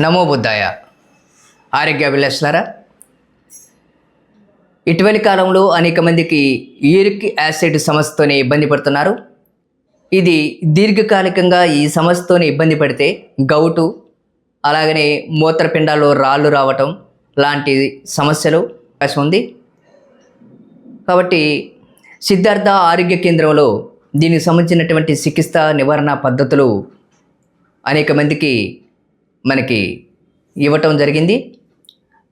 నమో బుద్ధాయ. ఆరోగ్య అభిలాషులారా, ఇటీవలి కాలంలో అనేక మందికి యూరిక్ యాసిడ్ సమస్యతోనే ఇబ్బంది పడుతున్నారు. ఇది దీర్ఘకాలికంగా ఈ సమస్యతోనే ఇబ్బంది పడితే గౌటు, అలాగనే మూత్రపిండాల్లో రాళ్ళు రావటం లాంటి సమస్యలు అవకాశం ఉంది. కాబట్టి సిద్ధార్థ ఆరోగ్య కేంద్రంలో దీనికి సంబంధించినటువంటి చికిత్స నివారణ పద్ధతులు అనేక మందికి మనకి ఇవ్వటం జరిగింది.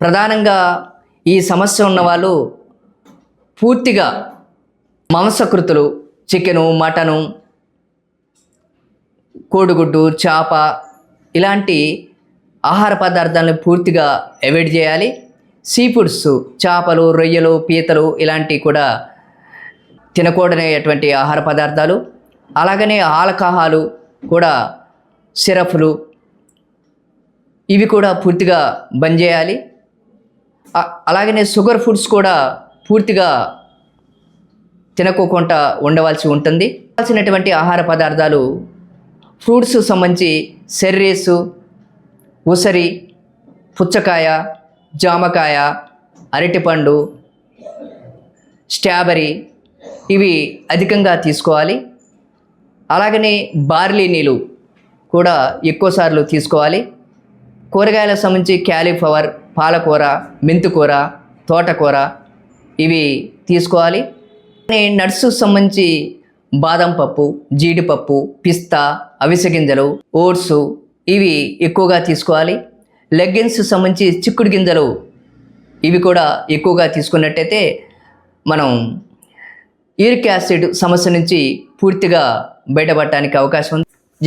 ప్రధానంగా ఈ సమస్య ఉన్న వాళ్ళు పూర్తిగా మాంసకృతులు, చికెను, మటను, కోడిగుడ్డు, చేప ఇలాంటి ఆహార పదార్థాలను పూర్తిగా అవాయిడ్ చేయాలి. సీ ఫుడ్స్, చేపలు, రొయ్యలు, పీతలు ఇలాంటివి కూడా తినకూడనేటువంటి ఆహార పదార్థాలు. అలాగనే ఆల్కహాలు కూడా, సిరప్లు ఇవి కూడా పూర్తిగా బంద్ చేయాలి. అలాగనే షుగర్ ఫుడ్స్ కూడా పూర్తిగా తినకోకుండా ఉండవలసి ఉంటుంది. కావాల్సినటువంటి ఆహార పదార్థాలు ఫ్రూట్స్ సంబంధించి సెర్రీసు, ఉసిరి, పుచ్చకాయ, జామకాయ, అరటిపండు, స్ట్రాబెర్రీ ఇవి అధికంగా తీసుకోవాలి. అలాగనే బార్లీ నీళ్ళు కూడా ఎక్కువసార్లు తీసుకోవాలి. కూరగాయలకు సంబంధించి క్యాలీఫ్లవర్, పాలకూర, మెంతికూర, తోటకూర ఇవి తీసుకోవాలి. నట్స్ సంబంధించి బాదం పప్పు, జీడిపప్పు, పిస్తా, అవిసె గింజలు, ఓట్స్ ఇవి ఎక్కువగా తీసుకోవాలి. లెగ్గిన్స్ సంబంధించి చిక్కుడు గింజలు ఇవి కూడా ఎక్కువగా తీసుకున్నట్టయితే మనం యూరిక్ యాసిడ్ సమస్య నుంచి పూర్తిగా బయటపడటానికి అవకాశం ఉంది.